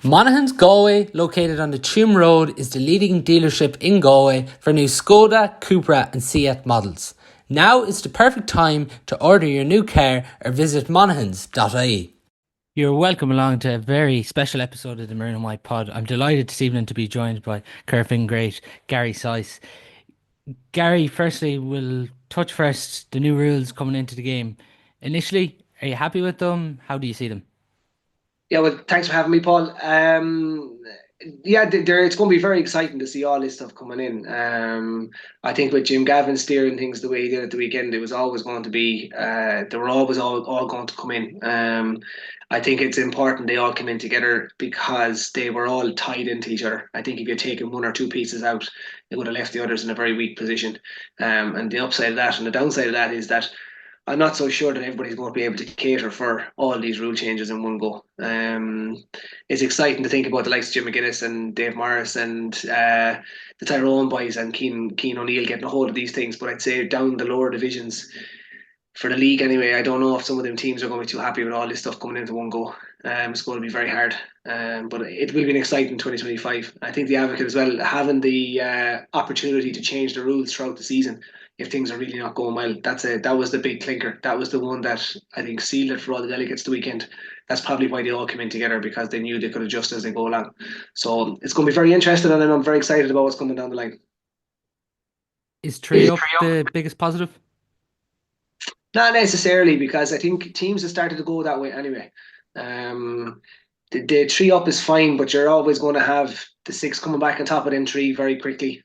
Monaghans Galway, located on the Tuam Road, is the leading dealership in Galway for new SKODA, CUPRA and Sice models. Now is the perfect time to order your new car or visit Monaghans.ie. You're welcome along to a very special episode of the Maroon and White Pod. I'm delighted this evening to be joined by Corofin great Gary Sice. Gary, firstly, we'll touch first the new rules coming into the game. Initially, are you happy with them? How do you see them? Yeah, well, thanks for having me, Paul. It's going to be very exciting to see all this stuff coming in. I think with Jim Gavin steering things the way he did at the weekend, it was always going to be, they were always all going to come in. I think it's important they all come in together because they were all tied into each other. I think if you'd taken one or two pieces out, it would have left the others in a very weak position. And the upside of that and the downside of that is that I'm not so sure that everybody's going to be able to cater for all these rule changes in one go. It's exciting to think about the likes of Jim McGuinness and Dave Morris and the Tyrone boys and Keane O'Neill getting a hold of these things. But I'd say down the lower divisions for the league anyway, I don't know if some of them teams are going to be too happy with all this stuff coming into one go. It's going to be very hard, but it will be an exciting 2025. I think the advocate as well having the opportunity to change the rules throughout the season if things are really not going well. That was the big clinker. That was the one that I think sealed it for all the delegates the weekend. That's probably why they all came in together because they knew they could adjust as they go along. So it's going to be very interesting, and I'm very excited about what's coming down the line. Is 3 up the biggest positive? Not necessarily, because I think teams have started to go that way anyway. Um, the three up is fine, but you're always going to have the six coming back on top of them three very quickly.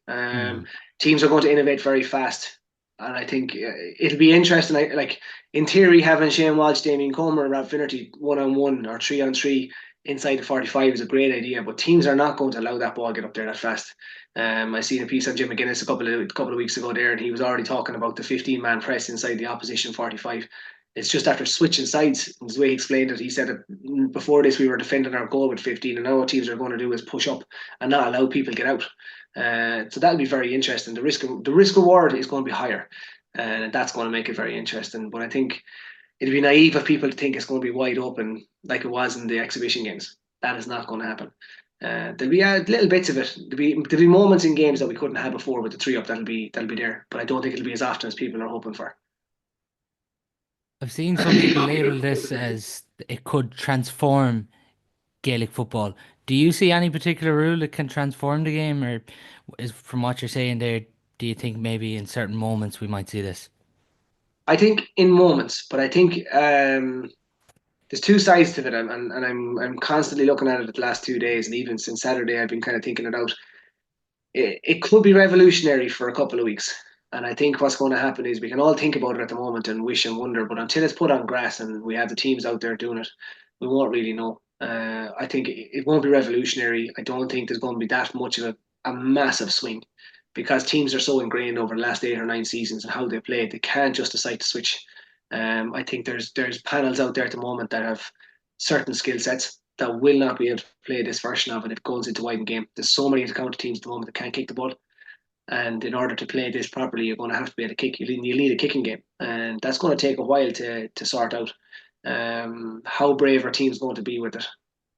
Teams are going to innovate very fast, and I think it'll be interesting. Like in theory, having Shane Walsh, Damien Comer, and Rob Finnerty 1-on-1 or 3-on-3 inside the 45 is a great idea, but teams are not going to allow that ball get up there that fast. I seen a piece on Jim McGuinness a couple of weeks ago there, and he was already talking about the 15-man press inside the opposition 45. It's just after switching sides. The way he explained it, he said that before this we were defending our goal with 15, and now what teams are going to do is push up and not allow people to get out. So that'll be very interesting. The risk reward is going to be higher, and that's going to make it very interesting. But I think it'd be naive of people to think it's going to be wide open like it was in the exhibition games. That is not going to happen. There'll be little bits of it. There'll be moments in games that we couldn't have before with the three up. That'll be there, but I don't think it'll be as often as people are hoping for. I've seen some people label this as it could transform Gaelic football. Do you see any particular rule that can transform the game, or is from what you're saying there, do you think maybe in certain moments we might see this? I think in moments, but I think there's two sides to it, and I'm constantly looking at it the last 2 days, and even since Saturday, I've been kind of thinking it out. It could be revolutionary for a couple of weeks. And I think what's going to happen is we can all think about it at the moment and wish and wonder, but until it's put on grass and we have the teams out there doing it, we won't really know. I think it won't be revolutionary. I don't think there's going to be that much of a massive swing because teams are so ingrained over the last 8 or 9 seasons and how they play. They can't just decide to switch. I think there's panels out there at the moment that have certain skill sets that will not be able to play this version of it if it goes into wide game. There's so many counter teams at the moment that can't kick the ball. And in order to play this properly, you're going to have to be able to kick. You need a kicking game, and that's going to take a while to sort out. How brave our team's going to be with it,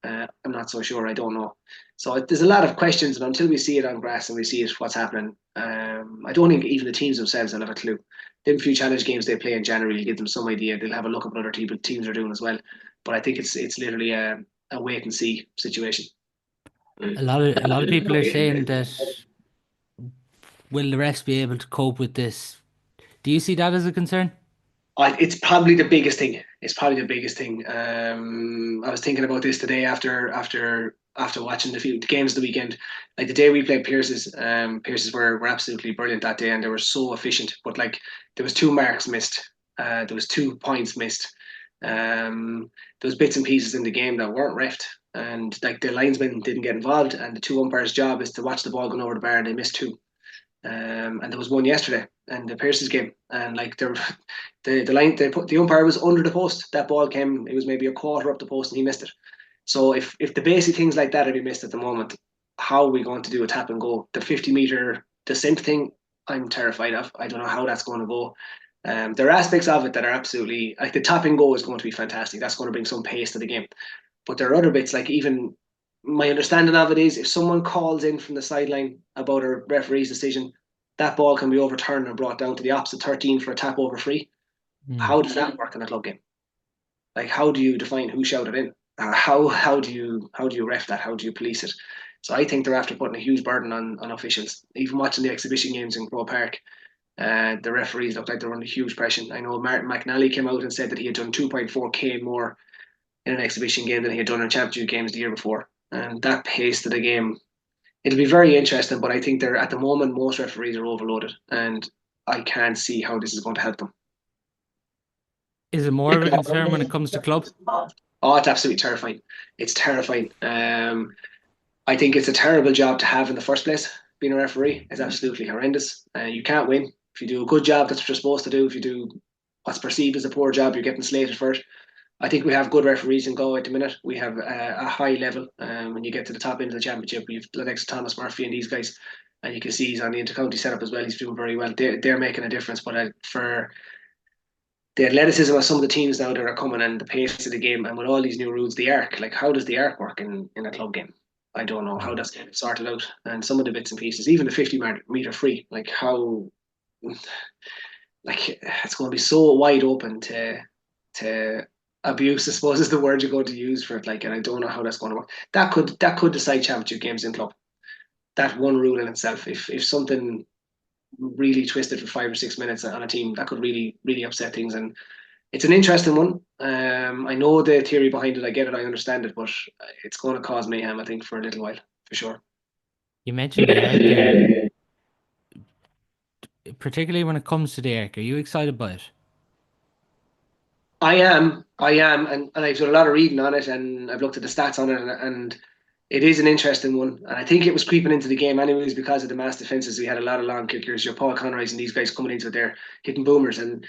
I'm not so sure. I don't know. So there's a lot of questions, and until we see it on grass and we see it, what's happening, I don't think even the teams themselves will have a clue. Them few challenge games they play in January will give them some idea. They'll have a look at what other teams are doing as well. But I think it's literally a wait and see situation. A lot of people are saying that will the rest be able to cope with this? Do you see that as a concern? It's probably the biggest thing. It's probably the biggest thing. I was thinking about this today after watching the games of the weekend. Like the day we played Pierce's, Pierce's were absolutely brilliant that day, and they were so efficient. But like there was two marks missed. There was 2 points missed. There was bits and pieces in the game that weren't refed, and like the linesmen didn't get involved, and the two umpires' job is to watch the ball going over the bar, and they missed two. And there was one yesterday and the Pierce's game, and like the umpire was under the post. That ball came, it was maybe a quarter up the post, and he missed it. So if the basic things like that are being missed at the moment, how are we going to do a tap and go? The 50-meter descent thing, I'm terrified of. I don't know how that's going to go. There are aspects of it that are absolutely like the tap and go is going to be fantastic. That's going to bring some pace to the game. But there are other bits like even my understanding of it is if someone calls in from the sideline about a referee's decision, that ball can be overturned and brought down to the opposite 13 for a tap over free. Mm. How does that work in a club game? Like, how do you define who shouted in? How do you ref that? How do you police it? So I think they're after putting a huge burden on officials. Even watching the exhibition games in Croke Park, the referees looked like they were under huge pressure. I know Martin McNally came out and said that he had done 2.4k more in an exhibition game than he had done in championship games the year before. And that pace to the game, it'll be very interesting. But I think they're at the moment most referees are overloaded, and I can't see how this is going to help them. Is it more of a concern when it comes to club? Oh, it's absolutely terrifying. It's terrifying. I think it's a terrible job to have in the first place. Being a referee is absolutely horrendous. You can't win. If you do a good job, that's what you're supposed to do. If you do what's perceived as a poor job, you're getting slated for it. I think we have good referees in Galway at the minute. We have a high level. When you get to the top end of the championship, we've the next Thomas Murphy and these guys, and you can see he's on the intercounty setup as well. He's doing very well. They're making a difference. But for the athleticism of some of the teams now that are coming and the pace of the game, and with all these new rules, the arc, like how does the arc work in a club game? I don't know how that's getting sorted out. And some of the bits and pieces, even the 50-meter free, like how, like it's going to be so wide open to abuse, I suppose is the word you're going to use for it. Like, and I don't know how that's going to work. That could decide championship games in club. That one rule in itself, if something really twisted for 5 or 6 minutes on a team, that could really upset things. And it's an interesting one. I know the theory behind it. I get it. I understand it, but it's going to cause mayhem, I think, for a little while, for sure. You mentioned the arc there, particularly when it comes to the arc. Are you excited by it? I am, and I've done a lot of reading on it, and I've looked at the stats on it, and it is an interesting one. And I think it was creeping into the game anyways because of the mass defences. We had a lot of long kickers, your Paul Conroy's and these guys coming into it there, hitting boomers, and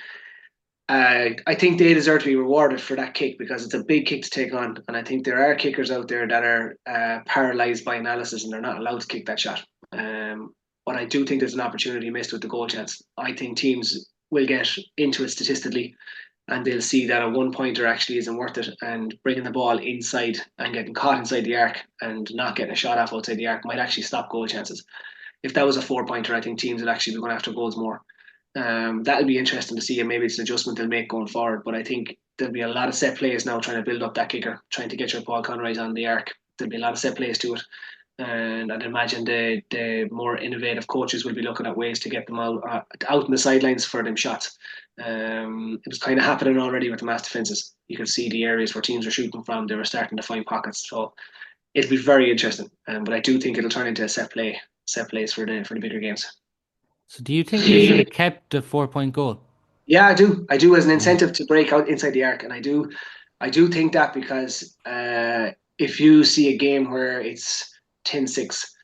I think they deserve to be rewarded for that kick because it's a big kick to take on. And I think there are kickers out there that are paralysed by analysis and they're not allowed to kick that shot. But I do think there's an opportunity missed with the goal chance. I think teams will get into it statistically and they'll see that a one pointer actually isn't worth it. And bringing the ball inside and getting caught inside the arc and not getting a shot off outside the arc might actually stop goal chances. If that was a 4 pointer, I think teams would actually be going after goals more. That'll be interesting to see, and maybe it's an adjustment they'll make going forward. But I think there'll be a lot of set plays now trying to build up that kicker, trying to get your Paul Conroy's on the arc. There'll be a lot of set plays to it, and I'd imagine the more innovative coaches will be looking at ways to get them out in the sidelines for them shots. It was kind of happening already with the mass defences. You could see the areas where teams were shooting from; they were starting to find pockets. So it'll be very interesting. But I do think it'll turn into a set plays for the bigger games. So do you think they should have kept the 4 point goal? Yeah, I do. I do as an Yeah. incentive to break out inside the arc, and I do think that because if you see a game where it's 10-6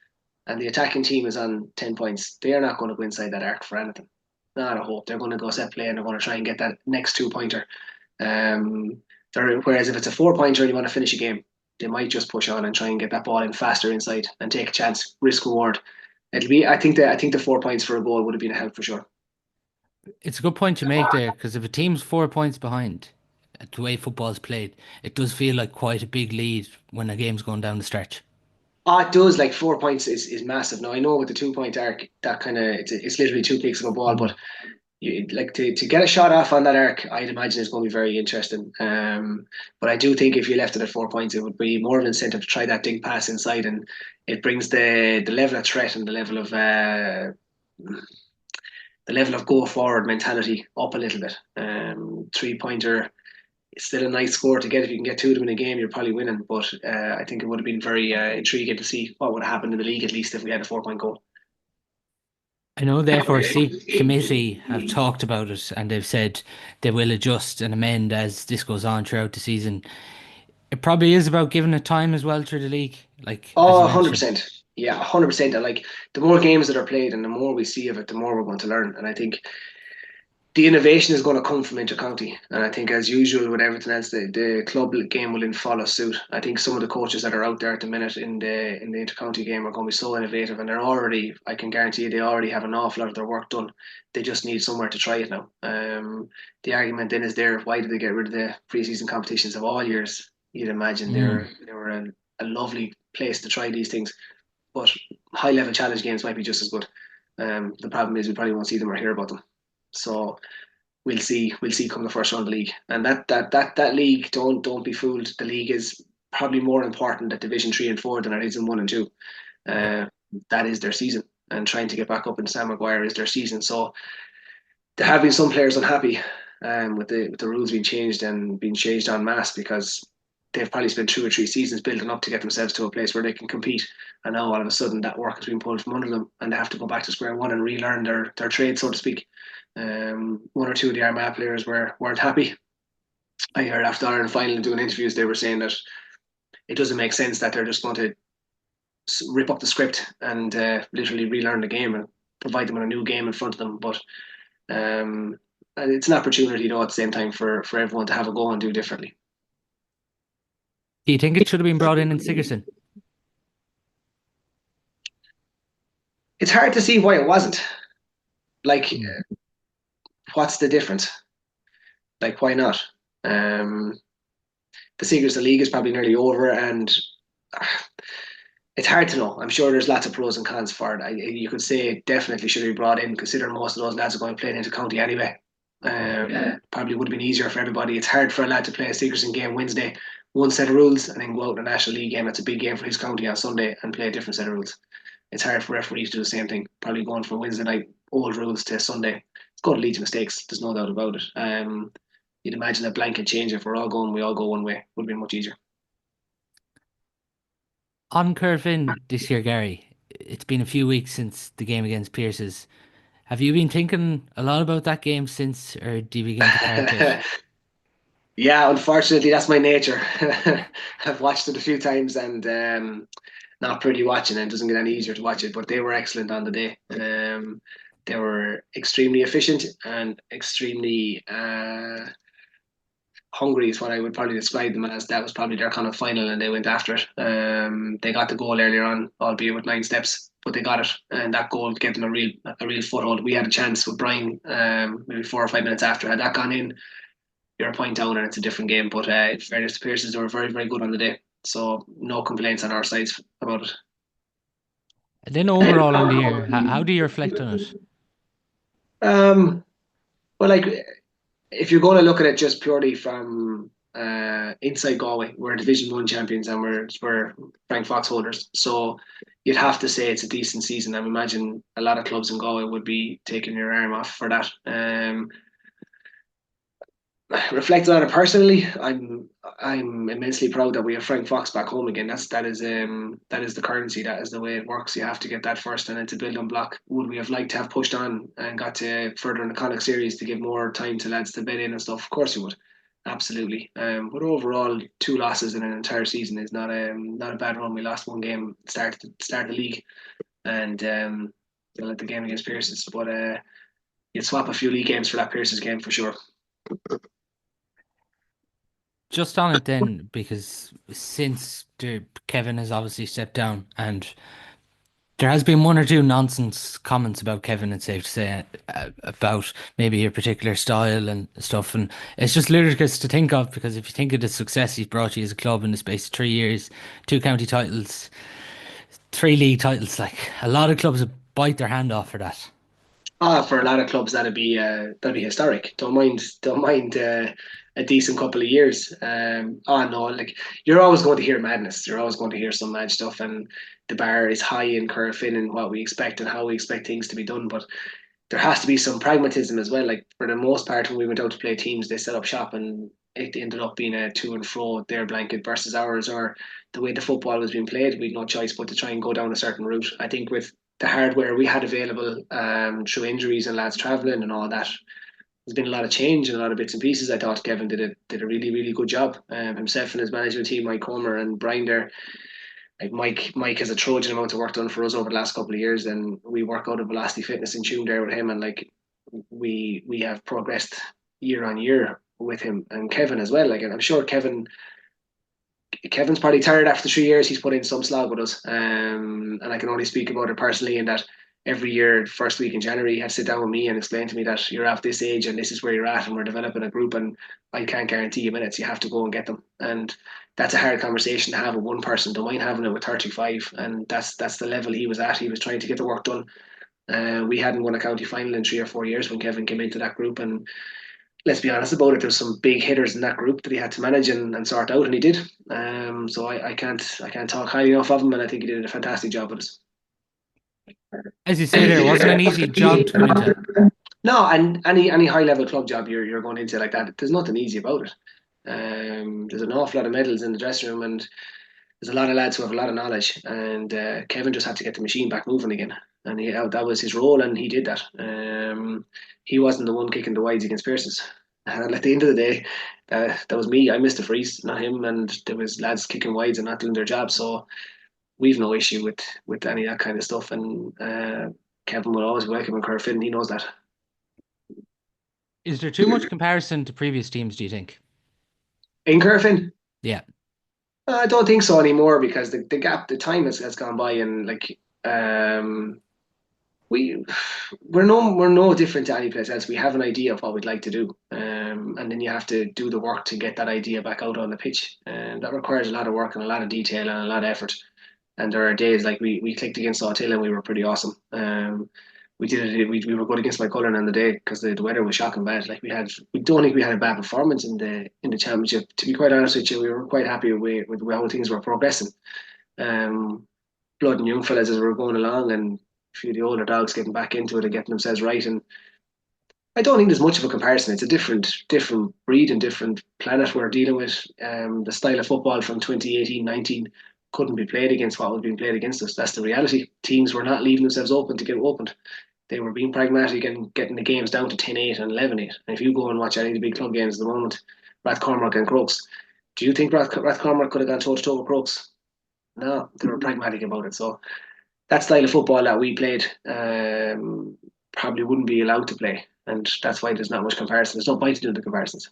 and the attacking team is on 10 points, they are not going to go inside that arc for anything. Not a hope. They're going to go set play and they're going to try and get that next 2 pointer. Um, whereas if it's a 4 pointer and you want to finish a game, they might just push on and try and get that ball in faster inside and take a chance, risk reward. It'll be. I think the 4 points for a goal would have been a help for sure. It's a good point you make there because if a team's 4 points behind, the way football's played, it does feel like quite a big lead when a game's going down the stretch. Oh, it does. Like 4 points is massive. Now I know with the 2 point arc, that kind of it's literally two kicks of a ball, Mm. but you like to get a shot off on that arc. I'd imagine it's going to be very interesting. But I do think if you left it at 4 points, it would be more of an incentive to try that dink pass inside, and it brings the level of threat and the level of go forward mentality up a little bit. 3 pointer, it's still a nice score to get. If you can get two of them in a game, you're probably winning. But I think it would have been very intriguing to see what would have happened in the league, at least if we had a 4 point goal. I know the FRC committee have talked about it and they've said they will adjust and amend as this goes on throughout the season. It probably is about giving it time as well through the league, like as Oh, you 100%. mentioned. Yeah, 100%. And like the more games that are played and the more we see of it, the more we're going to learn. And I think the innovation is going to come from intercounty. And I think, as usual with everything else, the club game will then follow suit. I think some of the coaches that are out there at the minute in the intercounty game are going to be so innovative, and they're already. I can guarantee you, they already have an awful lot of their work done. They just need somewhere to try it now. The argument then is there: why did they get rid of the preseason competitions of all years? You'd imagine Mm. they were a lovely place to try these things. But high level challenge games might be just as good. The problem is we probably won't see them or hear about them. So we'll see. We'll see come the first round of the league. And that league, don't be fooled. The league is probably more important at Division 3 and 4 than it is in 1 and 2. That is their season, and trying to get back up in Sam Maguire is their season. So there have been some players unhappy with the rules being changed and being changed en masse, because they've probably spent 2 or 3 seasons building up to get themselves to a place where they can compete, and now all of a sudden that work has been pulled from under them, and they have to go back to square one and relearn their trade, so to speak. 1 or 2 of the Armagh players weren't happy. I heard after the Ireland final doing interviews, they were saying that it doesn't make sense that they're just going to rip up the script and literally relearn the game and provide them with a new game in front of them. But it's an opportunity, though, at the same time for everyone to have a go and do differently. Do you think it should have been brought in Sigerson? It's hard to see why it wasn't. Like, what's the difference? Like, why not? The Sigerson League is probably nearly over, and it's hard to know. I'm sure there's lots of pros and cons for it. You could say it definitely should be brought in, considering most of those lads are going to play into county anyway. Probably would have been easier for everybody. It's hard for a lad to play a Sigerson game Wednesday, one set of rules, and then go out in a National League game. It's a big game for his county on Sunday and play a different set of rules. It's hard for referees to do the same thing. Probably going from Wednesday night old rules to Sunday. It's going to lead to mistakes. There's no doubt about it. You'd imagine a blanket change, if we're all going, we all go one way, would be much easier. On Corofin this year, Gary, it's been a few weeks since the game against Pierce's. Have you been thinking a lot about that game since, or do you begin to carp it? Yeah, unfortunately, that's my nature. I've watched it a few times, and not pretty watching it. It doesn't get any easier to watch it, but they were excellent on the day. They were extremely efficient and extremely hungry is what I would probably describe them as. That was probably their kind of final, and they went after it. They got the goal earlier on, albeit with 9 steps, but they got it, and that goal gave them a real foothold. We had a chance with Brian, maybe 4 or 5 minutes after. Had that gone in, you're a point down, and it's a different game. But in fairness to Pearses, they were very, very good on the day, so no complaints on our sides about it. And then overall on the year, how do you reflect on it? Well, like, if you're going to look at it just purely from inside Galway, we're Division 1 champions, and we're Frank Fox holders. So you'd have to say it's a decent season. I imagine a lot of clubs in Galway would be taking your arm off for that. Reflecting on it personally, I'm immensely proud that we have Frank Fox back home again. That is the currency. That is the way it works. You have to get that first, and then to build on block. Would we have liked to have pushed on and got to further in the Connacht series to give more time to lads to bed in and stuff? Of course we would, absolutely. But overall, 2 losses in an entire season is not a bad run. We lost 1 game start the league, and the game against Pearses. But you'd swap a few league games for that Pearses game for sure. Just on it then, because since Kevin has obviously stepped down, and there has been 1 or 2 nonsense comments about Kevin, it's safe to say, about maybe your particular style and stuff, and it's just ludicrous to think of, because if you think of the success he's brought you as a club in the space of 3 years, 2 county titles, 3 league titles, like a lot of clubs would bite their hand off for that. For a lot of clubs, that'd be historic. Don't mind a decent couple of years. No, like, you're always going to hear madness. You're always going to hear some mad stuff, and the bar is high in Corofin and what we expect and how we expect things to be done. But there has to be some pragmatism as well. Like, for the most part, when we went out to play teams, they set up shop, and it ended up being a to and fro, their blanket versus ours, or the way the football was being played. We'd no choice but to try and go down a certain route. I think with the hardware we had available, through injuries and lads travelling and all that, there's been a lot of change and a lot of bits and pieces. I thought Kevin did a really, really good job. Himself and his management team, Mike Comer and Brian there. Like, Mike has a Trojan amount of work done for us over the last couple of years, and we work out of Velocity Fitness in tune there with him, and like we have progressed year on year with him and Kevin as well. Like, and I'm sure Kevin's probably tired after 3 years. He's put in some slog with us, and I can only speak about it personally in that every year, first week in January, he had to sit down with me and explain to me that you're at this age and this is where you're at, and we're developing a group, and I can't guarantee you minutes. You have to go and get them, and that's a hard conversation to have with one person. Don't mind having it with 35, and that's the level he was at. He was trying to get the work done. We hadn't won a county final in 3 or 4 years when Kevin came into that group, and let's be honest about it, there's some big hitters in that group that he had to manage and sort out, and he did. So I can't talk highly enough of him, and I think he did a fantastic job with us. As you say, there it wasn't an easy job to come into. No, and any high level club job you're going into like that, there's nothing easy about it. There's an awful lot of medals in the dressing room, and there's a lot of lads who have a lot of knowledge. And Kevin just had to get the machine back moving again, and that was his role, and he did that. He wasn't the one kicking the wides against Pearses. And at the end of the day, that was me. I missed the freeze, not him. And there was lads kicking wides and not doing their job. So we've no issue with any of that kind of stuff. And Kevin will always welcome in Corofin. He knows that. Is there too much comparison to previous teams, do you think? In Corofin, Yeah. I don't think so anymore because the gap, the time has gone by, and like we we're no different to any place else. We have an idea of what we'd like to do, and then you have to do the work to get that idea back out on the pitch, and that requires a lot of work and a lot of detail and a lot of effort. And there are days like we clicked against Sawtill and we were pretty awesome. We did it. We were good against my Cullen on the day because the weather was shocking bad. Like we don't think we had a bad performance in the championship. To be quite honest with you, we were quite happy with how things were progressing. Um, Blood and young fellas as we were going along, and a few of the older dogs getting back into it and getting themselves right. And I don't think there's much of a comparison. It's a different breed and different planet we're dealing with. The style of football from 2018-19 couldn't be played against what was being played against us. That's the reality. Teams were not leaving themselves open to get opened. They were being pragmatic and getting the games down to 10-8 and 11-8. And if you go and watch any of the big club games at the moment, Rathcormac and Crokes, do you think Rathcormac could have gone toe to toe with Crokes? No, they were pragmatic about it. So that style of football that we played probably wouldn't be allowed to play, and that's why there's not much comparison. There's no point to do the comparisons.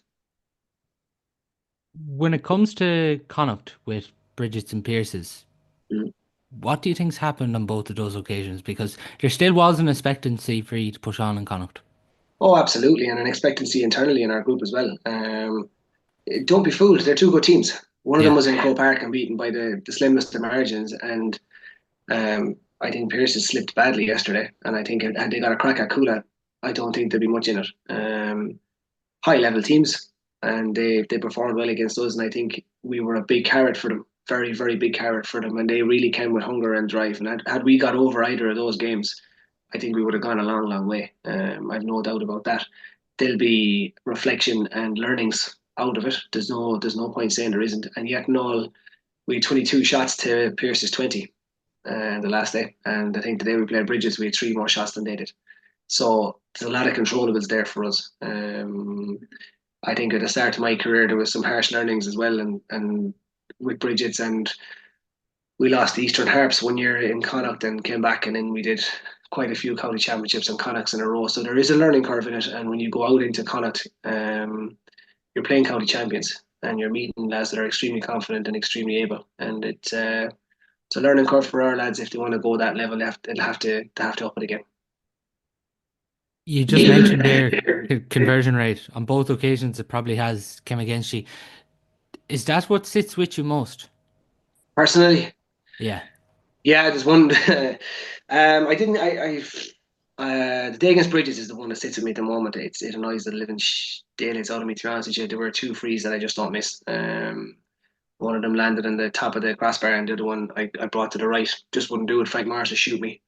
When it comes to Connacht with Bridget's and Pierce's, Mm. what do you think's happened on both of those occasions? Because there still was an expectancy for you to push on in Connacht. Oh, absolutely, and an expectancy internally in our group as well. Don't be fooled; they're two good teams. One of them Yeah. was in Croke Park and beaten by the slimmest of margins, and I think Pierce has slipped badly yesterday. And I think had they got a crack at Kula, I don't think there'd be much in it. High level teams, and they performed well against us, and I think we were a big carrot for them, very very big carrot for them, and they really came with hunger and drive. And had we got over either of those games, I think we would have gone a long long way. I've no doubt about that. There'll be reflection and learnings out of it. There's no point saying there isn't, and yet no, we had 22 shots to Pierce's 20 the last day, and I think the day we played Bridges we had three more shots than they did. So there's a lot of controllables there for us. I think at the start of my career there was some harsh learnings as well, and with Bridget's, and we lost the Eastern Harps 1 year in Connacht and came back, and then we did quite a few county championships and Connachts in a row. So there is a learning curve in it, and when you go out into Connacht, you're playing county champions and you're meeting lads that are extremely confident and extremely able, and it's a learning curve for our lads. If they want to go that level, they'll have to up it again. You just mentioned their conversion rate. On both occasions, it probably has come against you. Is that what sits with you most? Personally, Yeah. yeah, there's one. I didn't. The day against Bridges is the one that sits with me at the moment. It annoys the living daylights out of me. To be honest with you, there were two frees that I just don't miss. One of them landed in the top of the crossbar, and the other one I brought to the right. Just wouldn't do it. Frank Morris to shoot me,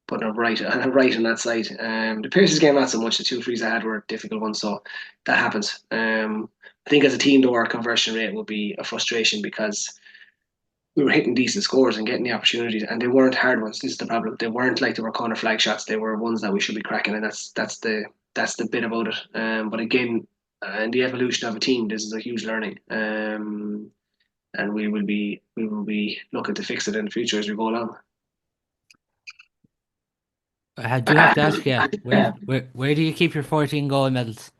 putting it right on that side. The Pierce's game not so much. The two frees I had were difficult ones, so that happens. I think as a team, though, our conversion rate would be a frustration because we were hitting decent scores and getting the opportunities, and they weren't hard ones. This is the problem. They weren't like they were corner flag shots. They were ones that we should be cracking, and that's the bit about it. But again, in the evolution of a team, this is a huge learning. And we will be looking to fix it in the future as we go along. I do have to ask you, where do you keep your 14 gold medals?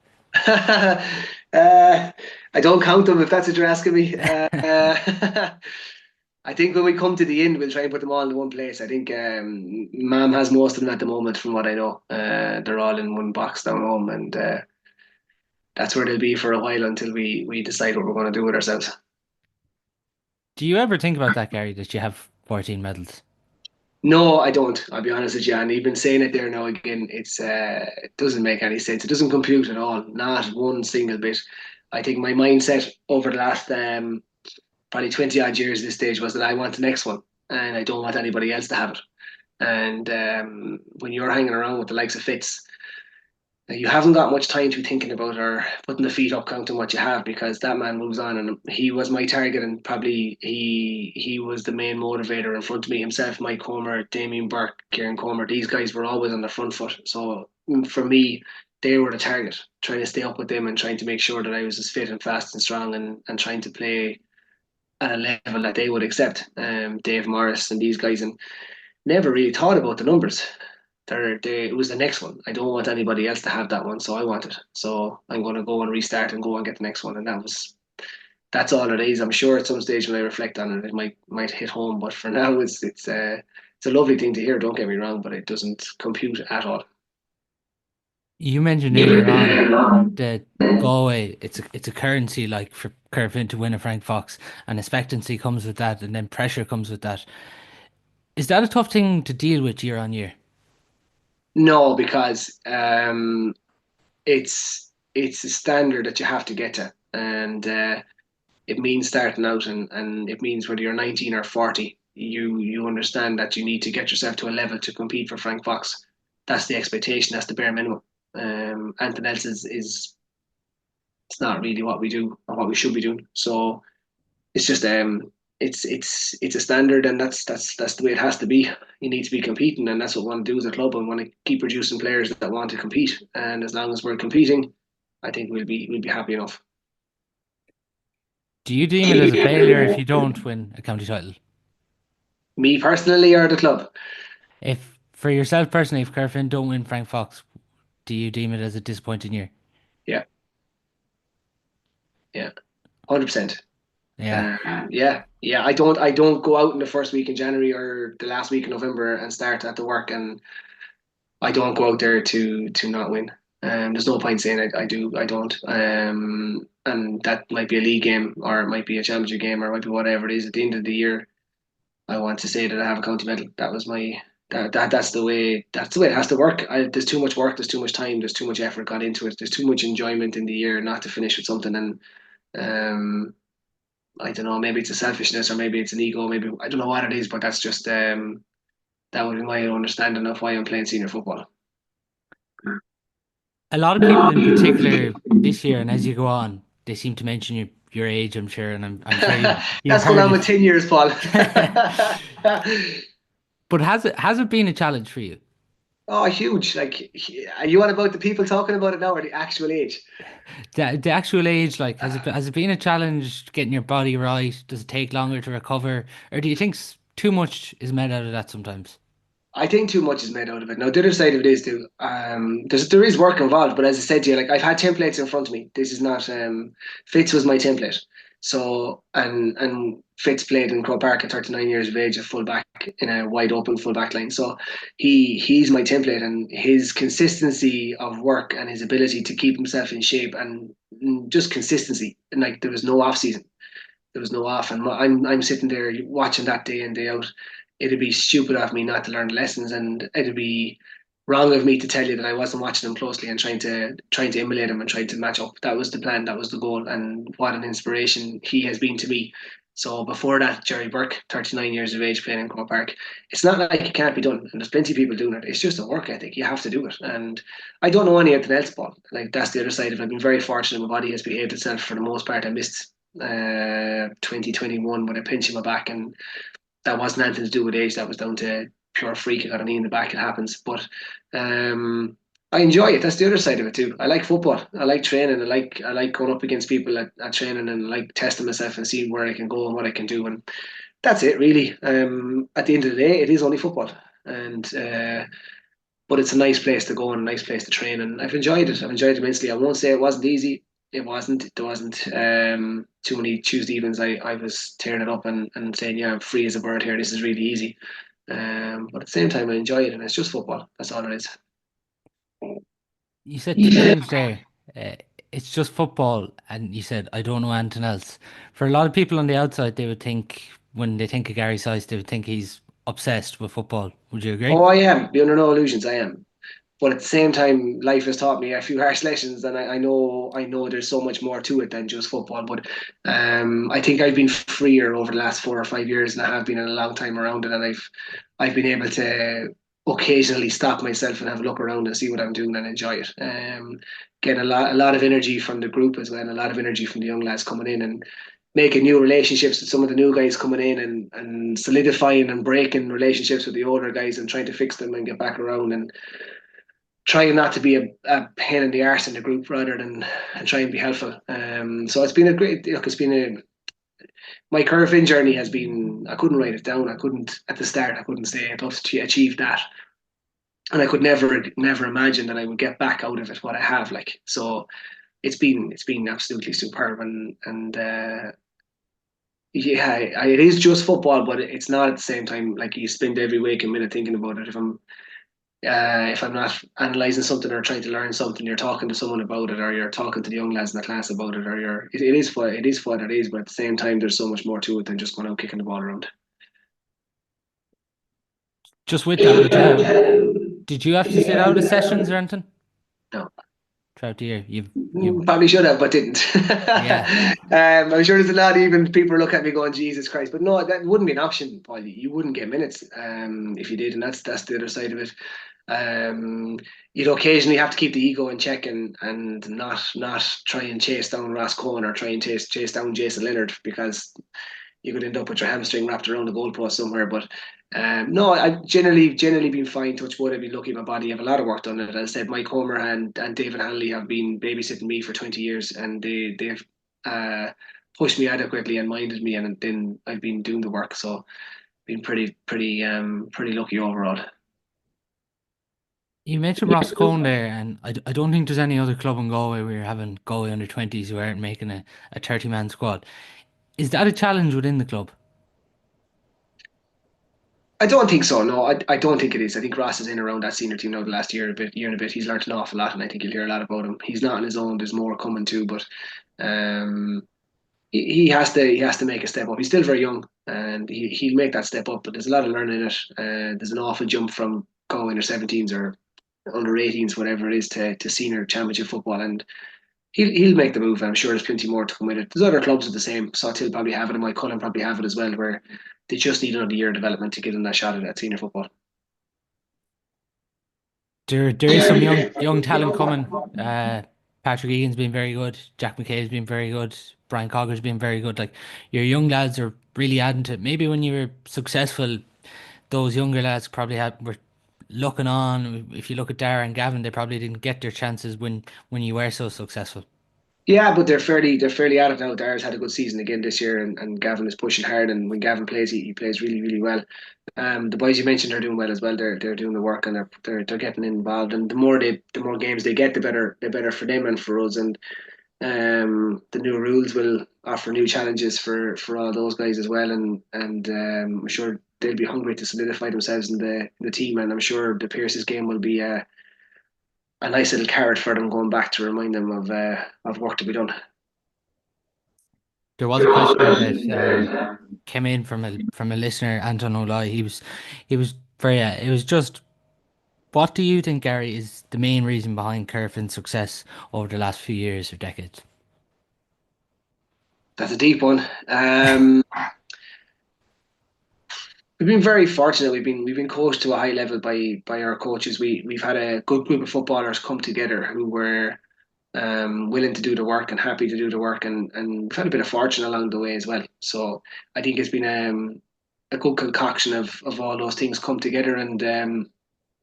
I don't count them if that's what you're asking me. I think when we come to the end, we'll try and put them all in one place. I think Mam has most of them at the moment, from what I know. They're all in one box down home, and that's where they'll be for a while until we decide what we're going to do with ourselves. Do you ever think about that, Gary, that you have 14 medals? No, I don't. I'll be honest with you. And even saying it there now again, it doesn't make any sense. It doesn't compute at all. Not one single bit. I think my mindset over the last probably 20 odd years at this stage was that I want the next one, and I don't want anybody else to have it. And when you're hanging around with the likes of Fitz, you haven't got much time to be thinking about or putting the feet up, counting what you have, because that man moves on, and he was my target, and probably he was the main motivator in front of me. Himself, Mike Comer, Damien Burke, Kieran Comer, these guys were always on the front foot. So for me, they were the target, trying to stay up with them and trying to make sure that I was as fit and fast and strong, and trying to play at a level that they would accept. Dave Morris and these guys, and never really thought about the numbers. It was the next one. I don't want anybody else to have that one, so I want it. So I'm going to go and restart and go and get the next one, and that's all it is. I'm sure at some stage when I reflect on it, it might hit home. But for now, it's a lovely thing to hear. Don't get me wrong, but it doesn't compute at all. You mentioned earlier on that Galway, it's a currency like for Corofin to win a Frank Fox, and expectancy comes with that, and then pressure comes with that. Is that a tough thing to deal with year on year? No, because it's a standard that you have to get to, and it means starting out, and it means whether you're 19 or 40, you understand that you need to get yourself to a level to compete for Frank Fox. That's the expectation. That's the bare minimum. Anything else is it's not really what we do or what we should be doing. So it's just it's a standard, and that's the way it has to be. You need to be competing, and that's what we want to do as a club. And want to keep producing players that want to compete. And as long as we're competing, I think we'll be happy enough. Do you deem it as a failure if you don't win a county title? Me personally, or the club? If for yourself personally, if Corofin don't win Frank Fox, do you deem it as a disappointing year? Yeah, yeah, 100%. Yeah. Yeah. I don't go out in the first week in January or the last week in November and start at the work, and I don't go out there to not win. There's no point saying I do. I don't. And that might be a league game, or it might be a championship game, or it might be whatever it is. At the end of the year, I want to say that I have a county medal. That was my that's the way it has to work. There's too much work. There's too much time. There's too much effort gone into it. There's too much enjoyment in the year not to finish with something. And um, I don't know. Maybe it's a selfishness, or maybe it's an ego. Maybe I don't know what it is, but that's just that would be my understanding of why I'm playing senior football. A lot of people in particular this year, and as you go on, they seem to mention your age, I'm sure, and I'm sure you've That's going heard on with it. 10 years, Paul. But has it been a challenge for you? Oh, huge! Like, are you on about the people talking about it now, or the actual age? The actual age, like, has it been a challenge getting your body right? Does it take longer to recover, or do you think too much is made out of that sometimes? I think too much is made out of it. Now, the other side of it is too. There is work involved, but as I said to you, like I've had templates in front of me. This is not Fitz was my template. So and Fitz played in Crow Park at 39 years of age, a full back in a wide open full back line. So he's my template, and his consistency of work and his ability to keep himself in shape, and just consistency. And like there was no off season, there was no off, and I'm sitting there watching that day in day out. It'd be stupid of me not to learn lessons, and it'd be wrong of me to tell you that I wasn't watching him closely and trying to emulate him and trying to match up. That was the plan, that was the goal, and what an inspiration he has been to me. So before that, Jerry Burke, 39 years of age, playing in Croke Park. It's not like it can't be done, and there's plenty of people doing it. It's just a work ethic. You have to do it, and I don't know anything else. But like that's the other side of it. I've been very fortunate. My body has behaved itself for the most part. I missed 2021 with a pinch in my back, and that wasn't anything to do with age. That was down to pure freak. I got a knee in the back. It happens, but I enjoy it. That's the other side of it too. I like football. I like training. I like going up against people at training, and I like testing myself and seeing where I can go and what I can do. And that's it, really. At the end of the day, it is only football, and but it's a nice place to go and a nice place to train. And I've enjoyed it. I've enjoyed it immensely. I won't say it wasn't easy. it wasn't. There wasn't too many Tuesday evenings. I was tearing it up and saying, yeah, I'm free as a bird here. This is really easy. But at the same time, I enjoy it, and it's just football. That's all it is. You said two things there. Uh, it's just football, and you said I don't know anything else. For a lot of people on the outside, they would think when they think of Gary Sice, they would think he's obsessed with football. Would you agree? Oh, I am. Be under no illusions, I am. But at the same time, life has taught me a few harsh lessons, and I know there's so much more to it than just football. But I think I've been freer over the last 4 or 5 years than I have been in a long time around it, and I've been able to occasionally stop myself and have a look around and see what I'm doing and enjoy it. Getting a lot of energy from the group as well, and a lot of energy from the young lads coming in and making new relationships with some of the new guys coming in and solidifying and breaking relationships with the older guys and trying to fix them and get back around and trying not to be a pain in the arse in the group rather than and try and be helpful. So it's been a great look. It's been a my Corofin journey has been. I couldn't write it down. I couldn't at the start. I couldn't say I'd love to achieve that, and I could never imagine that I would get back out of it what I have. Like so, it's been absolutely superb and. Yeah, it is just football, but it's not at the same time. Like you spend every waking minute thinking about it. If I'm not analysing something or trying to learn something, you're talking to someone about it, or you're talking to the young lads in the class about it, or it is what it is. But at the same time, there's so much more to it than just going out kicking the ball around. Just with that, did you have to sit out of sessions or anything No, throughout the year? You've probably should have, but didn't. yeah. I'm sure there's a lot. Even people look at me going, "Jesus Christ!" But no, that wouldn't be an option, Paul. You wouldn't get minutes if you did, and that's the other side of it. Um, you'd occasionally have to keep the ego in check and not try and chase down Ross Cohen or try and chase down Jason Leonard because you could end up with your hamstring wrapped around the goalpost somewhere. But no, I've generally been fine. Touch wood, I've been lucky. My body have a lot of work done. It. As I said, Mike Homer and David Hanley have been babysitting me for 20 years, and they've uh, pushed me adequately and minded me, and then I've been doing the work. So been pretty lucky overall. You mentioned Ross Cohn there, and I don't think there's any other club in Galway where you're having Galway under 20s who aren't making a 30-man squad. Is that a challenge within the club? I don't think so. No, I don't think it is. I think Ross is in around that senior team now the last year and a bit. He's learnt an awful lot, and I think you'll hear a lot about him. He's not on his own. There's more coming too, but um, he has to make a step up. He's still very young, and he'll make that step up. But there's a lot of learning in it. There's an awful jump from going under 17s or under 18s, whatever it is, to senior championship football, and he'll make the move. I'm sure there's plenty more to come with it. There's other clubs with the same. Sawtill probably have it, and Mike Cullen probably have it as well, where they just need another year of development to give them that shot at senior football. There is some young talent coming. Patrick Egan's been very good. Jack McKay's been very good. Brian Cogger's been very good. Like your young lads are really adding to it. Maybe when you were successful, those younger lads probably were looking on. If you look at Dara and Gavin, they probably didn't get their chances when you were so successful. Yeah, but they're fairly at it now. Dara's had a good season again this year, and Gavin is pushing hard. And when Gavin plays, he plays really well. The boys you mentioned are doing well as well. They're doing the work and they're getting involved. And the more games they get, the better for them and for us. And the new rules will offer new challenges for all those guys as well. And I'm sure they'll be hungry to solidify themselves in the team. And I'm sure the Pierce's game will be a nice little carrot for them going back to remind them of work to be done. There was a question that came in from a listener, Anton O'Ly. He was very. It was just, what do you think, Gary, is the main reason behind Corofin's success over the last few years or decades? That's a deep one. We've been very fortunate. We've been coached to a high level by our coaches. We've had a good group of footballers come together who were willing to do the work and happy to do the work, and we've had a bit of fortune along the way as well. So I think it's been a good concoction of all those things come together, and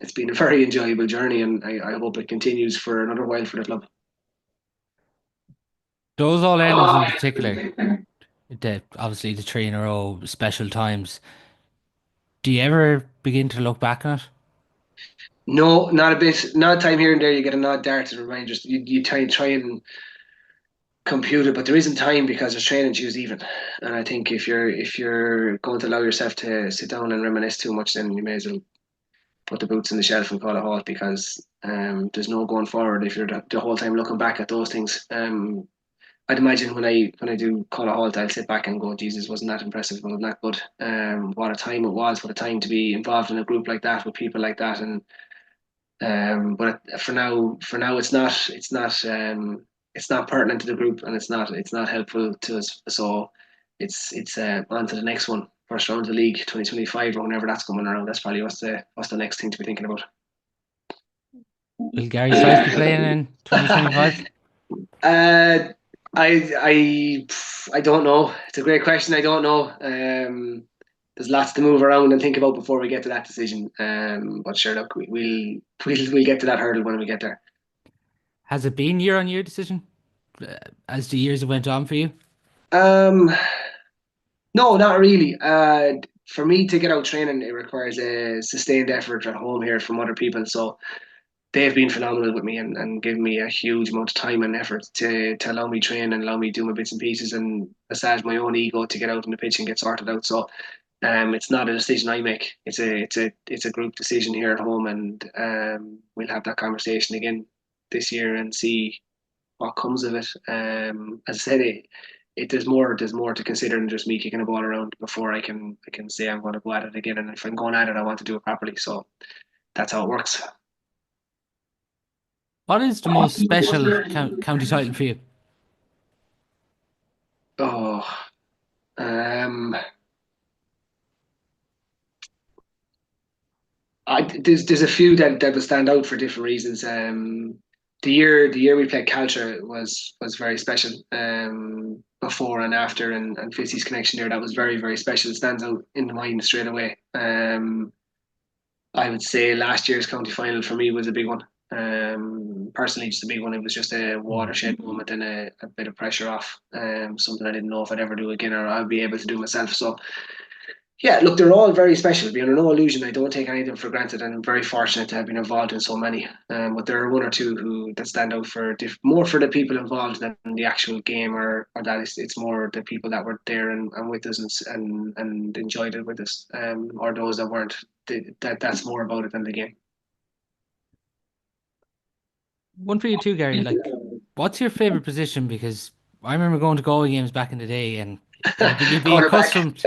it's been a very enjoyable journey, and I hope it continues for another while for the club. Those All Irelands in particular, obviously the three in a row, special times. Do you ever begin to look back on it? No, not a bit. Not a time here and there. You get a nod dart to remind us. You try and computed, but there isn't time because there's training Tuesday even. And I think if you're going to allow yourself to sit down and reminisce too much, then you may as well put the boots in the shelf and call a halt because there's no going forward if you're the whole time looking back at those things. I'd imagine when I do call a halt, I'll sit back and go, Jesus, wasn't that impressive? Wasn't that good? What a time it was! What a time to be involved in a group like that with people like that. And but for now, it's not pertinent to the group, and it's not helpful to us. So it's on to the next one, first round of the league, 2025 or whenever that's coming around. That's probably what's the next thing to be thinking about. Will Gary Sice be playing in 2025? Uh, I I don't know. It's a great question. I don't know. There's lots to move around and think about before we get to that decision. But sure, look, we'll get to that hurdle when we get there. Has it been year on year decision as the years have went on for you? Um, no, not really. For me to get out training, it requires a sustained effort at home here from other people. So they've been phenomenal with me and given me a huge amount of time and effort to allow me train and allow me do my bits and pieces and massage my own ego to get out on the pitch and get sorted out. So it's not a decision I make. It's a group decision here at home, and we'll have that conversation again this year and see what comes of it. As I said, there's more to consider than just me kicking a ball around before I can say I'm going to go at it again. And if I'm going at it, I want to do it properly. So that's how it works. What is the most special county title for you? Oh, um, there's a few that will stand out for different reasons. The year we played Culture was very special. Before and after, and Fissy's connection there, that was very very special. It stands out in the mind straight away. I would say last year's county final for me was a big one. Personally, just a big one. It was just a watershed moment and a bit of pressure off. Something I didn't know if I'd ever do again or I'd be able to do myself. So yeah, look, they're all very special. Be under no illusion, I don't take any of them for granted, and I'm very fortunate to have been involved in so many. But there are one or two who that stand out for more for the people involved than the actual game, or that it's more the people that were there and with us and enjoyed it with us, or those that weren't. That's more about it than the game. One for you too, Gary. Like, what's your favorite position? Because I remember going to Galway games back in the day, and you'd be Cornerback. accustomed,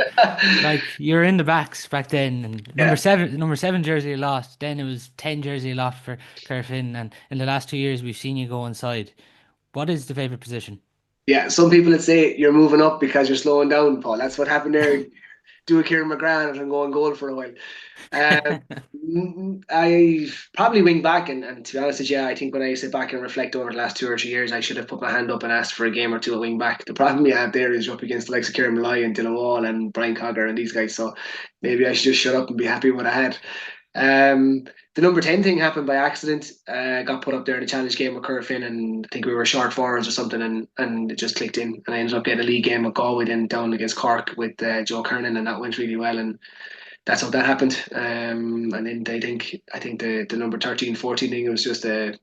like you're in the backs back then, and Yeah. number seven jersey a lot. Then it was 10 jersey a lot for Corofin, and in the last 2 years we've seen you go inside. What is the favorite position? Yeah, some people would say you're moving up because you're slowing down, Paul. That's what happened there. Do a Kieran McGrath and go on goal for a while. I probably wing back, and to be honest with you, I think when I sit back and reflect over the last 2 or 3 years, I should have put my hand up and asked for a game or two at wing back. The problem you have there is you're up against the likes of Kieran Malloy and Dylan Wall and Brian Cogger and these guys, so maybe I should just shut up and be happy with what I had. Um, the number 10 thing happened by accident. Got put up there in a challenge game with Corofin, and I think we were short forwards or something, and it just clicked in. And I ended up getting a league game with Galway then down against Cork with Joe Kernan, and that went really well. And that's how that happened. And then I think the number 13, 14 thing, it was just the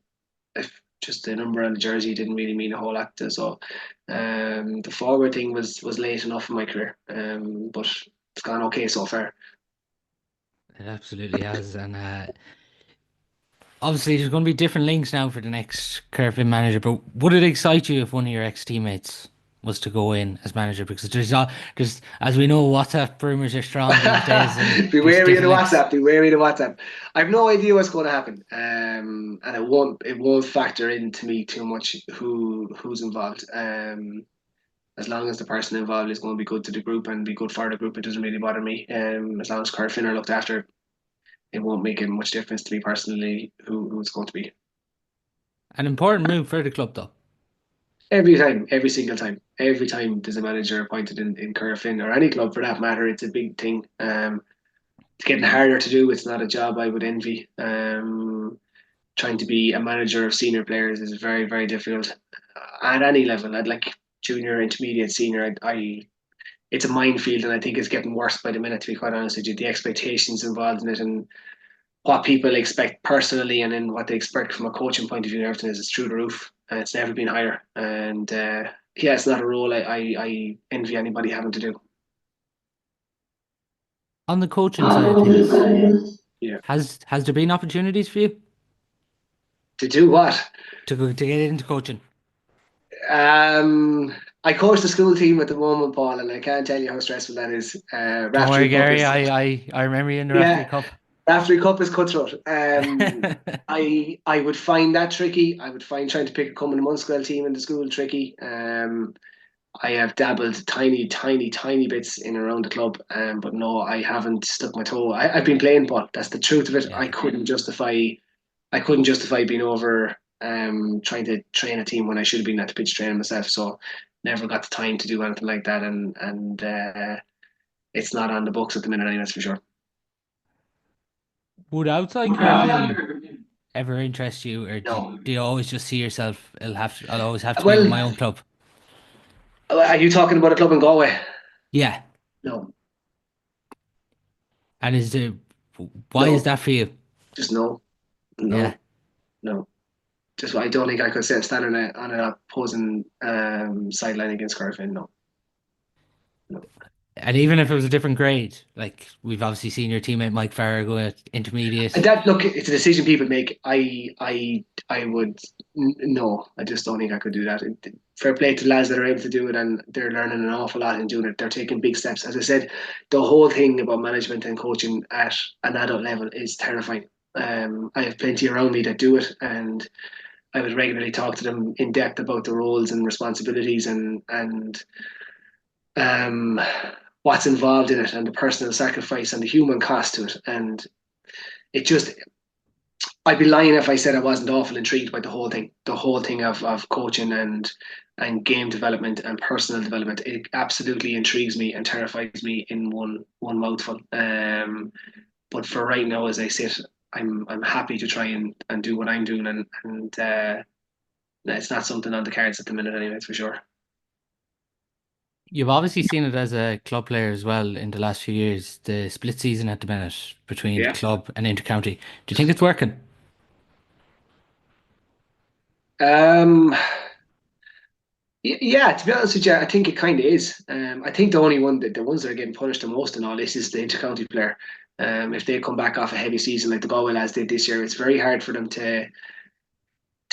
number on the jersey didn't really mean a whole lot. So the forward thing was late enough in my career, but it's gone okay so far. It absolutely has, and obviously there's going to be different links now for the next Corofin manager. But would it excite you if one of your ex teammates was to go in as manager? Because there's as we know, WhatsApp rumors are strong these days, and Be there's wary of the different links. WhatsApp. Be wary of the WhatsApp. I've no idea what's going to happen, and it won't factor into me too much who's involved. As long as the person involved is going to be good to the group and be good for the group, it doesn't really bother me. As long as Corofin are looked after, it won't make much difference to me personally who it's going to be. An important move for the club, though. Every time, every single time, every time there's a manager appointed in Corofin or any club for that matter, it's a big thing. It's getting harder to do. It's not a job I would envy. Trying to be a manager of senior players is very, very difficult at any level. I'd like junior, intermediate, senior. It's a minefield, and I think it's getting worse by the minute. To be quite honest with you, the expectations involved in it and what people expect personally, and then what they expect from a coaching point of view, and everything is through the roof. And it's never been higher, and yeah, it's not a role I envy anybody having to do. On the coaching side of things, Yeah. has there been opportunities for you To do what? to get into coaching? I coach the school team at the moment, Paul, and I can't tell you how stressful that is. Don't worry, Raftery Cup Gary. is, I remember you in the Raftery yeah, Cup. Raftery Cup is cutthroat. I would find that tricky. I would find trying to pick a common Munster team in the school tricky. I have dabbled tiny bits in and around the club, but no, I haven't stuck my toe. I've been playing, but that's the truth of it. Yeah. I couldn't justify being over trying to train a team when I should have been at the pitch training myself. So never got the time to do anything like that, and it's not on the books at the minute, anyway, that's for sure. Would outside curving ever interest you, or No. do you always just see yourself? I'll always have to be with Well, my own club. are you talking about a club in Galway? Yeah. No, And why is no, that for you? just no, Yeah. no, no. Just I don't think I could stand on a opposing sideline against Corofin. No, no. And even if it was a different grade, like we've obviously seen your teammate Mike Farrer go at And intermediate. that look, it's a decision people make. I would no. I just don't think I could do that. Fair play to the lads that are able to do it, and they're learning an awful lot in doing it. They're taking big steps. As I said, the whole thing about management and coaching at an adult level is terrifying. I have plenty around me that do it, and I would regularly talk to them in depth about the roles and responsibilities and um, what's involved in it and the personal sacrifice and the human cost to it. And it just, I'd be lying if I said I wasn't awful intrigued by the whole thing of coaching and game development and personal development. It absolutely intrigues me and terrifies me in one mouthful. But for right now, as I sit, I'm happy to try and do what I'm doing, and it's not something on the cards at the minute, anyway. That's for sure. You've obviously seen it as a club player as well in the last few years, the split season at the minute between Yeah. club and intercounty. Do you think it's working? Um, yeah, to be honest with you, I think it kind of is. I think the only one that the ones that are getting punished the most in all this is the intercounty player. If they come back off a heavy season like the Galway lads did this year, it's very hard for them to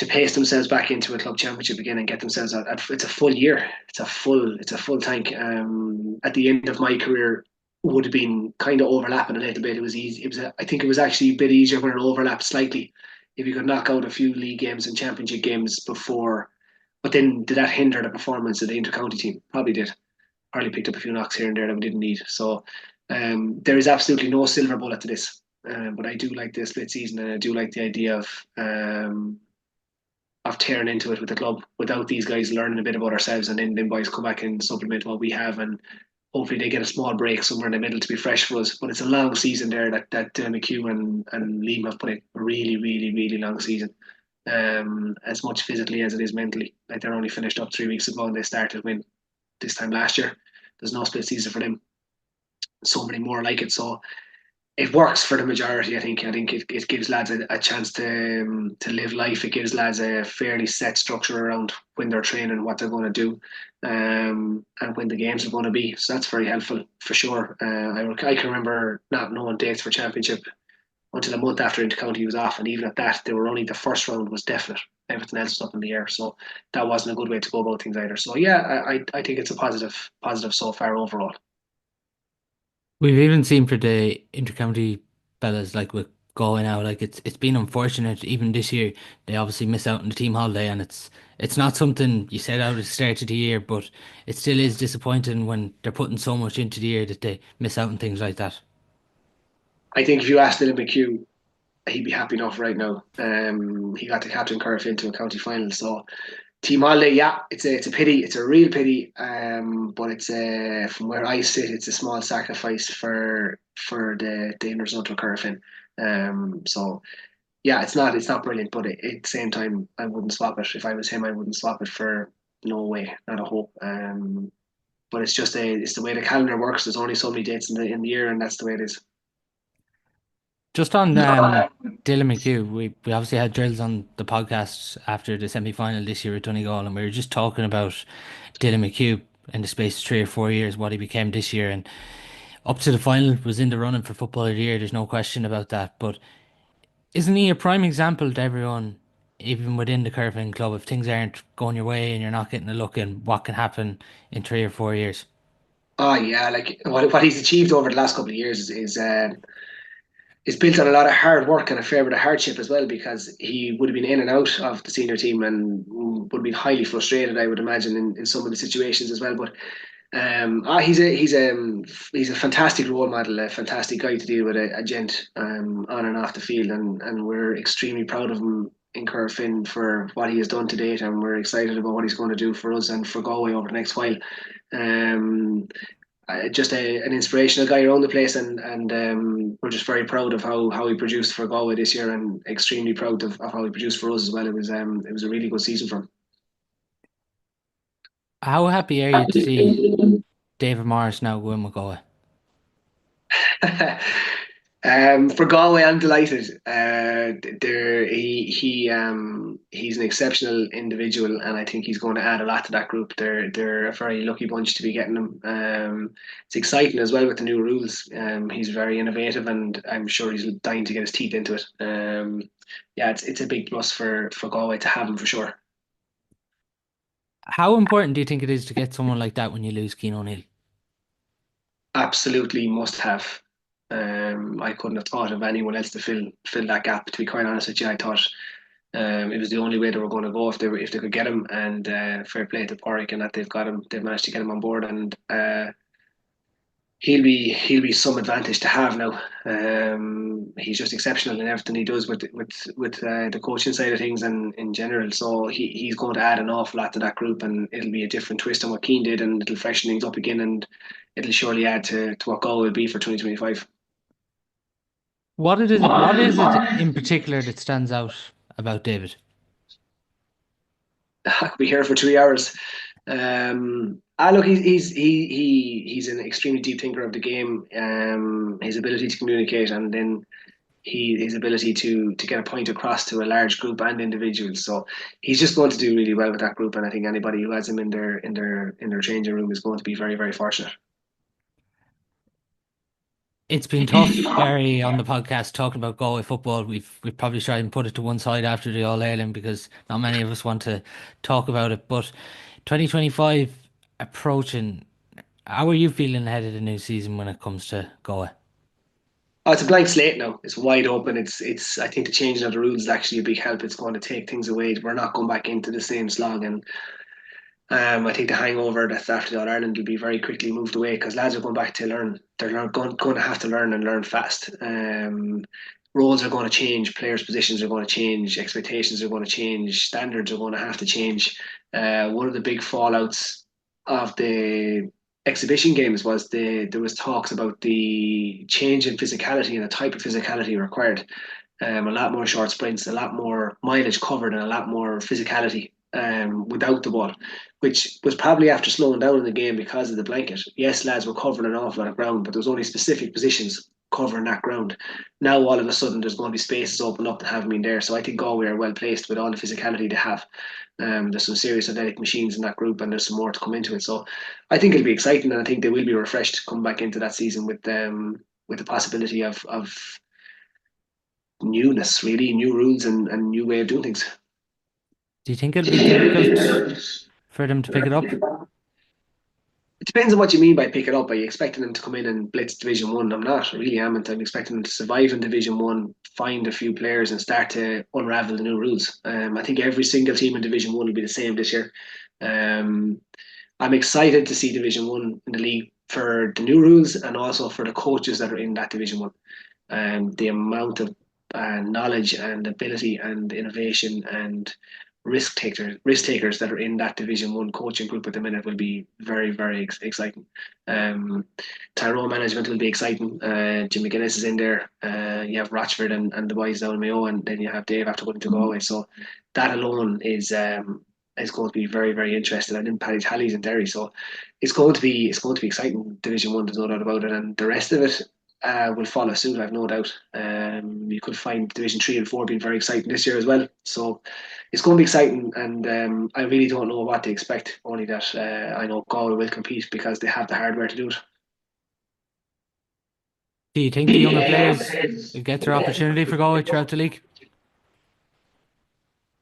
pace themselves back into a club championship again and get themselves out. It's a full year. It's a full tank. At the end of my career, would have been kind of overlapping a little bit. It was easy. I think it was actually a bit easier when it overlapped slightly. If you could knock out a few league games and championship games before, but then did that hinder the performance of the intercounty team? Probably did. Probably picked up a few knocks here and there that we didn't need. So there is absolutely no silver bullet to this. But I do like the split season, and I do like the idea of tearing into it with the club without these guys learning a bit about ourselves, and then them boys come back and supplement what we have, and hopefully they get a small break somewhere in the middle to be fresh for us. But it's a long season there that McHugh and Liam have put in a really long season. As much physically as it is mentally. Like they're only finished up 3 weeks ago and they started win this time last year. There's no split season for them. So many more like it. So it works for the majority. I think it gives lads a chance to live life. It gives lads a fairly set structure around when they're training, what they're going to do, and when the games are going to be. So that's very helpful for sure. I can remember not knowing dates for championship until a month after Intercounty was off, and even at that, they were only the first round was definite. Everything else was up in the air, so that wasn't a good way to go about things either. So yeah, I think it's a positive so far overall. We've even seen for the intercounty fellas like with going out, like it's been unfortunate even this year. They obviously miss out on the team holiday, and it's not something you set out at the start of the year, but it still is disappointing when they're putting so much into the year that they miss out on things like that. I think if you asked Dylan McHugh, he'd be happy enough right now. He got the captain Corofin into a county final, so team holiday, yeah, it's a pity, it's a real pity. But it's from where I sit, it's a small sacrifice for the inner zone to Corofin. So yeah, it's not brilliant, but at the same time, I wouldn't swap it. If I was him, I wouldn't swap it for no way, not a hope. But it's the way the calendar works. There's only so many dates in the year, and that's the way it is. Just on Dylan McHugh, we obviously had drills on the podcast after the semi-final this year with Donegal, and we were just talking about Dylan McHugh in the space of 3 or 4 years, what he became this year, and up to the final was in the running for Footballer of the Year. There's no question about that. But isn't he a prime example to everyone, even within the Corofin club, if things aren't going your way and you're not getting a look in, what can happen in 3 or 4 years? Oh yeah, like what he's achieved over the last couple of years is built on a lot of hard work and a fair bit of hardship as well, because he would have been in and out of the senior team and would have been highly frustrated, I would imagine, in some of the situations as well. But he's a fantastic role model, a fantastic guy to deal with, a gent on and off the field, and we're extremely proud of him in Corofin for what he has done to date, and we're excited about what he's going to do for us and for Galway over the next while. Um, just an inspirational guy around the place, and we're just very proud of how he produced for Galway this year, and extremely proud of how he produced for us as well. It was a really good season for How happy are you to see David Morris now going with Galway? him. For Galway, I'm delighted. There, he's an exceptional individual, and I think he's going to add a lot to that group. They're a very lucky bunch to be getting him. It's exciting as well with the new rules. He's very innovative, and I'm sure he's dying to get his teeth into it. Yeah, it's a big plus for Galway to have him for sure. How important do you think it is to get someone like that when you lose Keane O'Neill? Absolutely must have. I couldn't have thought of anyone else to fill that gap. To be quite honest with you, I thought it was the only way they were going to go if they could get him. And fair play to Porrick and that they've got him. They've managed to get him on board, and he'll be some advantage to have now. He's just exceptional in everything he does with the coaching side of things and in general. So he's going to add an awful lot to that group, and it'll be a different twist on what Keane did, and it'll freshen things up again, and it'll surely add to what goal will be for 2025. What is it in particular that stands out about David? I could be here for 3 hours. Look, he's an extremely deep thinker of the game. His ability to communicate, and then his ability to get a point across to a large group and individuals. So he's just going to do really well with that group, and I think anybody who has him in their changing room is going to be very very fortunate. It's been tough, Gary, on the podcast talking about Galway football. We've probably tried and put it to one side after the All Ireland because not many of us want to talk about it. But 2025 approaching, how are you feeling ahead of the new season when it comes to Galway? Oh, it's a blank slate now. It's wide open. It's. I think the changing of the rules is actually a big help. It's going to take things away. We're not going back into the same slog, and I think the hangover that's after the All Ireland will be very quickly moved away because lads are going back to learn. Going to have to learn and learn fast. Roles are going to change, players' positions are going to change, expectations are going to change, standards are going to have to change. One of the big fallouts of the exhibition games was there was talks about the change in physicality and the type of physicality required. A lot more short sprints, a lot more mileage covered, and a lot more physicality without the ball, which was probably after slowing down in the game because of the blanket. Yes, lads were covering an awful lot of ground, but there was only specific positions covering that ground. Now all of a sudden there's going to be spaces open up that haven't been there. So I think Galway are well placed with all the physicality they have. There's some serious athletic machines in that group, and there's some more to come into it. So I think it'll be exciting, and I think they will be refreshed to come back into that season with the possibility of newness, really new rules and new way of doing things. Do you think it'll be difficult for them to pick it up? It depends on what you mean by pick it up. Are you expecting them to come in and blitz Division One? I'm not really. I'm expecting them to survive in Division One, find a few players, and start to unravel the new rules. I think every single team in Division One will be the same this year. Um, I'm excited to see Division One in the league for the new rules and also for the coaches that are in that Division One. The amount of knowledge and ability and innovation and risk takers that are in that Division One coaching group at the minute will be very very exciting. Um, Tyrone management will be exciting. Jim McGuinness is in there. You have Rochford and the boys down in Mayo, and then you have Dave after going to Galway. So that alone is going to be very very interesting. And then Paddy Tally's in Derry, so it's going to be exciting. Division One, there's no doubt about it, and the rest of it. will follow suit. I've no doubt. You could find Division 3 and 4 being very exciting this year as well. So it's going to be exciting, and I really don't know what to expect. Only that I know Galway will compete because they have the hardware to do it. Do you think the younger players will get their opportunity for Galway throughout the league?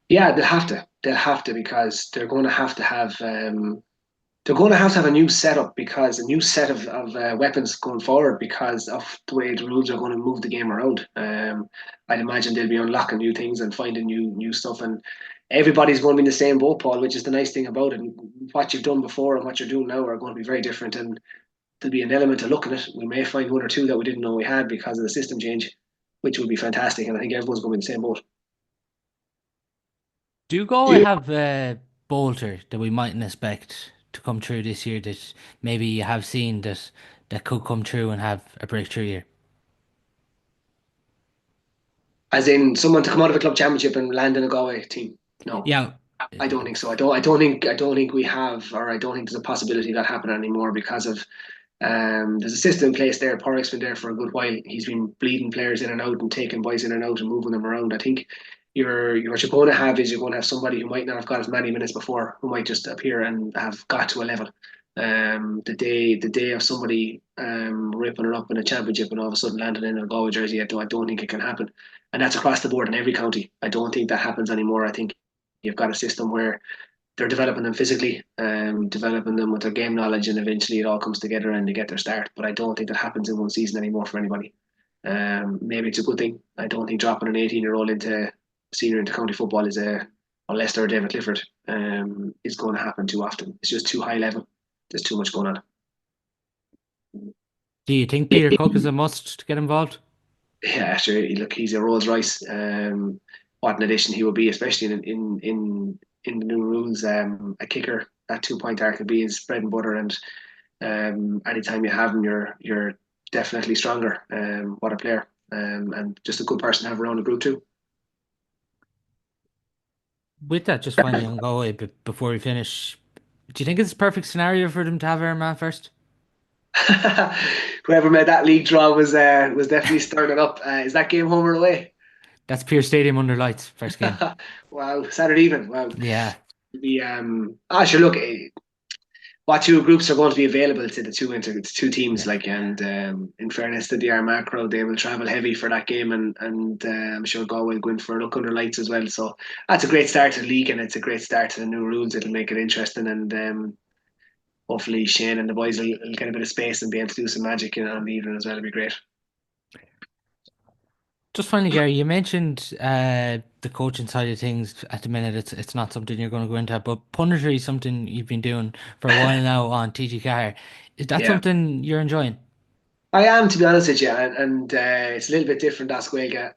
Yeah, they'll have to. They'll have to because they're going to have a new setup because a new set of weapons going forward because of the way the rules are going to move the game around. I'd imagine they'll be unlocking new things and finding new stuff, and everybody's going to be in the same boat, Paul, which is the nice thing about it. And what you've done before and what you're doing now are going to be very different, and there'll be an element to looking at it. We may find one or two that we didn't know we had because of the system change, which would be fantastic. And I think everyone's going to be in the same boat. Do Galway have a bolter that we mightn't expect to come through this year that maybe you have seen that could come through and have a breakthrough year? As in someone to come out of a club championship and land in a Galway team. No, Yeah, I don't think so. I don't think we have, or I don't think there's a possibility of that happening anymore because of there's a system in place there. Porrick's been there for a good while. He's been bleeding players in and out and taking boys in and out and moving them around. I think what you're going to have is you're going to have somebody who might not have got as many minutes before, who might just appear and have got to a level. The day of somebody ripping it up in a championship and all of a sudden landing in a Galway jersey, I don't think it can happen, and that's across the board in every county. I don't think that happens anymore. I think you've got a system where they're developing them physically, developing them with their game knowledge, and eventually it all comes together and they get their start. But I don't think that happens in one season anymore for anybody. Maybe it's a good thing. I don't think dropping an 18-year-old into senior into county football is unless they're David Clifford, is going to happen too often. It's just too high level. There's too much going on. do you think Peter Cook is a must to get involved? Yeah, sure. Look, he's a Rolls Royce. What an addition he will be, especially in the new rules. A kicker, that 2 point arc could be his bread and butter, and anytime you have him, you're definitely stronger. What a player, and just a good person to have around the group too. With that, just finally on Galway, but before we finish, do you think it's a perfect scenario for them to have Iron Man first? Whoever made that league draw was definitely stirring it up. Is that game home or away? That's Pure Stadium under lights, first game. Wow, Saturday evening. Wow. Yeah, The sure. Look, what two groups are going to be available to the two teams? yeah. Like, and in fairness to the Armagh crowd, they will travel heavy for that game, and I'm sure Galway will go in for a look under lights as well. So that's a great start to the league, and it's a great start to the new rules. It'll make it interesting, and hopefully Shane and the boys will get a bit of space and be able to do some magic on the evening as well. It'll be great. Just finally, Gary, you mentioned the coaching side of things. At the minute, it's not something you're going to go into, but punditry is something you've been doing for a while now on TG Car. Is that Yeah. something you're enjoying? I am, to be honest with you, and it's a little bit different. That's Gaeilge.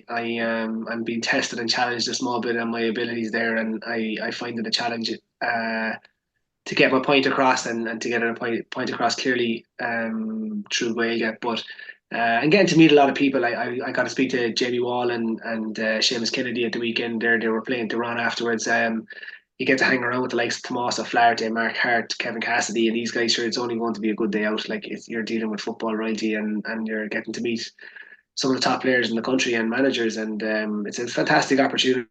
I'm being tested and challenged a small bit on my abilities there, and I find it a challenge to get my point across and to get a point across clearly through Gaeilge. But and getting to meet a lot of people, I got to speak to Jamie Wall and Seamus Kennedy at the weekend. There they were playing Duran afterwards. You get to hang around with the likes of Tomas O'Flaherty, Mark Hart, Kevin Cassidy, and these guys. Sure, it's only going to be a good day out. Like you're dealing with football royalty, and you're getting to meet some of the top players in the country and managers, and it's a fantastic opportunity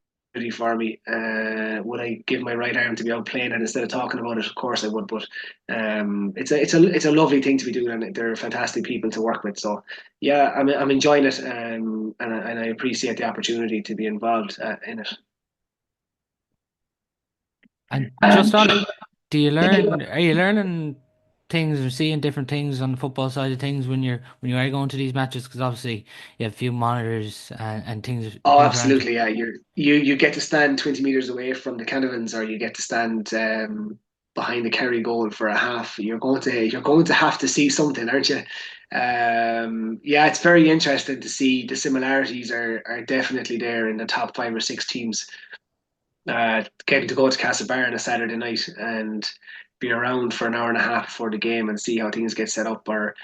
for me. Would I give my right arm to be out playing it instead of talking about it? Of course I would, but it's a lovely thing to be doing, and they're fantastic people to work with. So yeah, I'm enjoying it, and I appreciate the opportunity to be involved in it. And just on it, are you learning things or seeing different things on the football side of things when you are going to these matches? Because obviously you have a few monitors and Oh, things around you. absolutely. Yeah, you get to stand 20 meters away from the Canavans, or you get to stand behind the Kerry goal for a half. You're going to have to see something, aren't you? Yeah, it's very interesting to see the similarities are definitely there in the top 5 or 6 teams. Getting to go to Castlebar on a Saturday night and be around for an hour and a half before the game and see how things get set up, or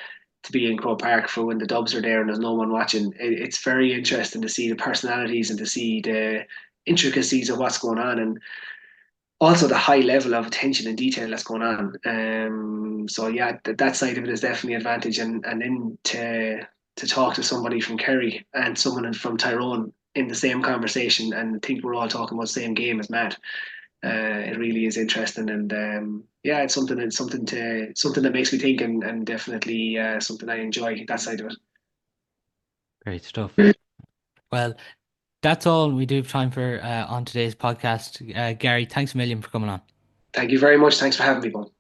to be in Crow Park for when the Dubs are there and there's no one watching. It's very interesting to see the personalities and to see the intricacies of what's going on. And also the high level of attention and detail that's going on. So yeah, that side of it is definitely an advantage, and then to talk to somebody from Kerry and someone from Tyrone in the same conversation and think we're all talking about the same game as Matt. It really is interesting, and yeah, it's something that makes me think, and definitely something I enjoy that side of it. Great stuff. Well, that's all we do have time for on today's podcast. Gary, thanks a million for coming on. Thank you very much. Thanks for having me, Paul.